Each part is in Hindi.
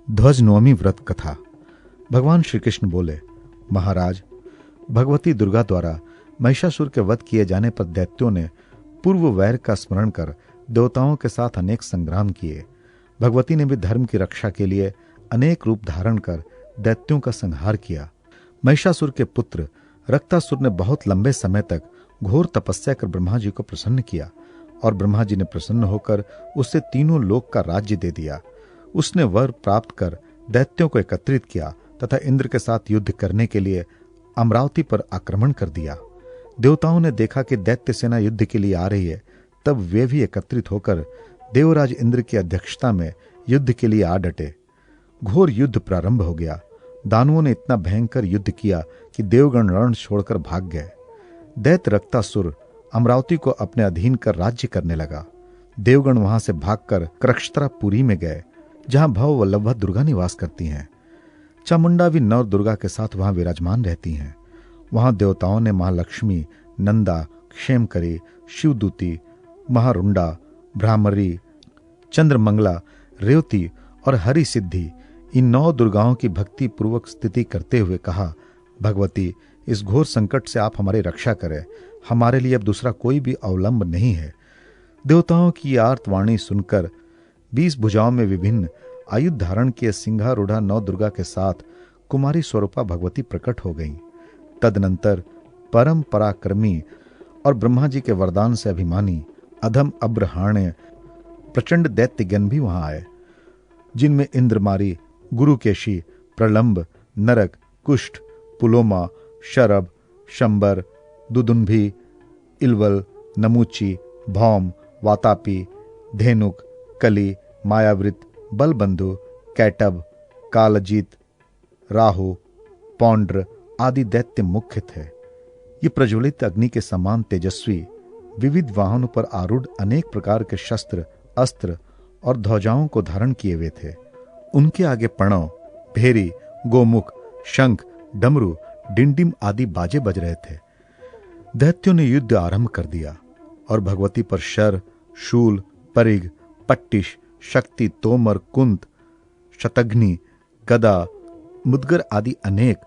ध्वज नवमी व्रत कथा। भगवान श्री कृष्ण बोले, महाराज, भगवती दुर्गा द्वारा महिषासुर के वध किए जाने पर दैत्यों ने पूर्व वैर का स्मरण कर देवताओं के साथ अनेक संग्राम किए। भगवती ने भी धर्म की रक्षा के लिए अनेक रूप धारण कर दैत्यों का संहार किया। महिषासुर के पुत्र रक्तासुर ने बहुत लंबे समय तक घोर तपस्या कर ब्रह्मा जी को प्रसन्न किया और ब्रह्मा जी ने प्रसन्न होकर उसे तीनों लोक का राज्य दे दिया। उसने वर प्राप्त कर दैत्यों को एकत्रित किया तथा इंद्र के साथ युद्ध करने के लिए अमरावती पर आक्रमण कर दिया। देवताओं ने देखा कि दैत्य सेना युद्ध के लिए आ रही है, तब वे भी एकत्रित होकर देवराज इंद्र की अध्यक्षता में युद्ध के लिए आ डटे। घोर युद्ध प्रारंभ हो गया। दानवों ने इतना भयंकर युद्ध किया कि देवगण रण छोड़कर भाग गए। दैत्य रक्तासुर अमरावती को अपने अधीन कर राज्य करने लगा। देवगण वहां से भागकर क्रक्षत्रापुरी में गए, जहां भव वल्लभा दुर्गा निवास करती हैं। चामुंडा भी नव दुर्गा के साथ वहां विराजमान रहती हैं। वहां देवताओं ने महालक्ष्मी, नंदा, क्षेमकरी, शिवदूती, महारुंडा, भ्रामरी, चंद्रमंगला, रेवती और हरि सिद्धि इन 9 दुर्गाओं की भक्ति पूर्वक स्तुति करते हुए कहा, भगवती, इस घोर संकट से आप हमारी रक्षा करें। हमारे लिए अब दूसरा कोई भी अवलंब नहीं है। देवताओं की आर्तवाणी सुनकर 20 भुजाओं में विभिन्न आयुध धारण किए सिंहारूढ़ा 9 दुर्गा के साथ कुमारी स्वरूपा भगवती प्रकट हो गईं। तदनंतर परम पराक्रमी और ब्रह्मा जी के वरदान से अभिमानी अधम अब्रहाण्य प्रचंड दैत्यगण भी वहां आए, जिनमें इंद्रमारी, गुरुकेशी, प्रलंब, नरक, कुष्ठ, पुलोमा, शरभ, शंबर, दुदुंभी, इलवल, नमूची, भौम, वातापी, धेनुक, कली, मायावृत, बलबंधु, कैटब, कालजीत, राहु, पौंड्र आदि दैत्य मुख्य थे। ये प्रज्वलित अग्नि के समान तेजस्वी विविध वाहनों पर आरूढ़ अनेक प्रकार के शस्त्र, अस्त्र और ध्वजाओं को धारण किए हुए थे। उनके आगे प्रणव, भेरी, गोमुख, शंख, डमरू, डिंडिम आदि बाजे बज रहे थे। दैत्यों ने युद्ध आरंभ कर दिया और भगवती पर शर, शूल, परिग, पट्टिश, शक्ति, तोमर, कुंत, शतघ्नि, गदा, मुदगर आदि अनेक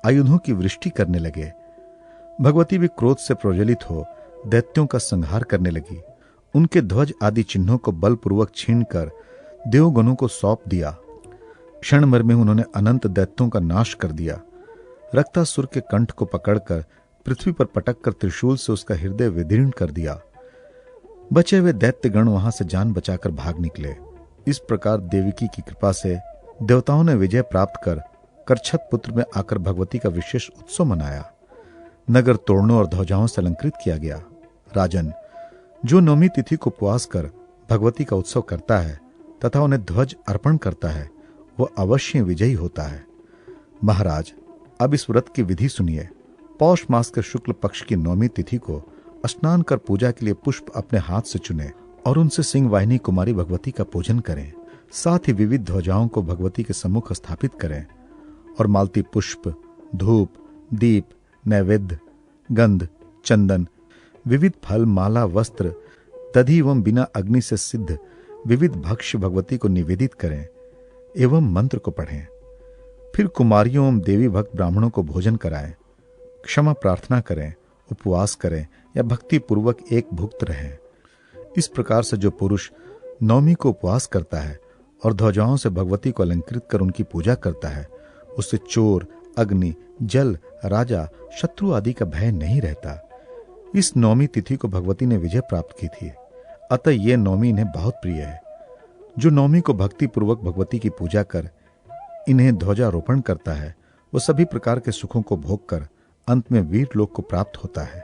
आयुधों की वृष्टि करने लगे। भगवती भी क्रोध से प्रज्वलित हो दैत्यों का संहार करने लगी। उनके ध्वज आदि चिन्हों को बलपूर्वक छीनकर देवगणों को सौंप दिया। क्षण भर में उन्होंने अनंत दैत्यों का नाश कर दिया। रक्तासुर के कंठ को पकड़कर पृथ्वी पर पटक कर त्रिशूल से उसका हृदय विदीर्ण कर दिया। बचे हुए दैत्यगण वहां से जान बचाकर भाग निकले। इस प्रकार देवकी की कृपा से देवताओं ने विजय प्राप्त कर करछत पुत्र में आकर भगवती का विशेष उत्सव मनाया। नगर तोरणों और ध्वजाओं से अलंकृत किया गया। राजन, जो नवमी तिथि को उपवास कर भगवती का उत्सव करता है तथा उन्हें ध्वज अर्पण करता है, वह अवश्य विजयी होता है। महाराज, अब इस व्रत की विधि सुनिए। पौष मास के शुक्ल पक्ष की नवमी तिथि को स्नान कर पूजा के लिए पुष्प अपने हाथ से चुने और उनसे सिंह वाहिनी कुमारी भगवती का पूजन करें। साथ ही विविध ध्वजाओं को भगवती के सम्मुख स्थापित करें और मालती पुष्प, धूप, दीप, नैवेद्य, गंध, चंदन, विविध फल, माला, वस्त्र, दधि एवं बिना अग्नि से सिद्ध विविध भक्ष्य भगवती को निवेदित करें एवं मंत्र को पढ़ें। फिर कुमारियों एवं देवी भक्त ब्राह्मणों को भोजन कराएं, क्षमा प्रार्थना करें, उपवास करें या भक्ति पूर्वक एक भुक्त रहें। इस प्रकार से जो पुरुष नवमी को उपवास करता है और ध्वजाओं से भगवती को अलंकृत कर उनकी पूजा करता है, उससे चोर, अग्नि, जल, राजा, शत्रु आदि का भय नहीं रहता। इस नवमी तिथि को भगवती ने विजय प्राप्त की थी, अतः यह नवमी इन्हें बहुत प्रिय है। जो नवमी को भक्ति पूर्वक भगवती की पूजा कर इन्हें ध्वजारोपण करता है, वो सभी प्रकार के सुखों को भोग कर अंत में वीर लोक को प्राप्त होता है।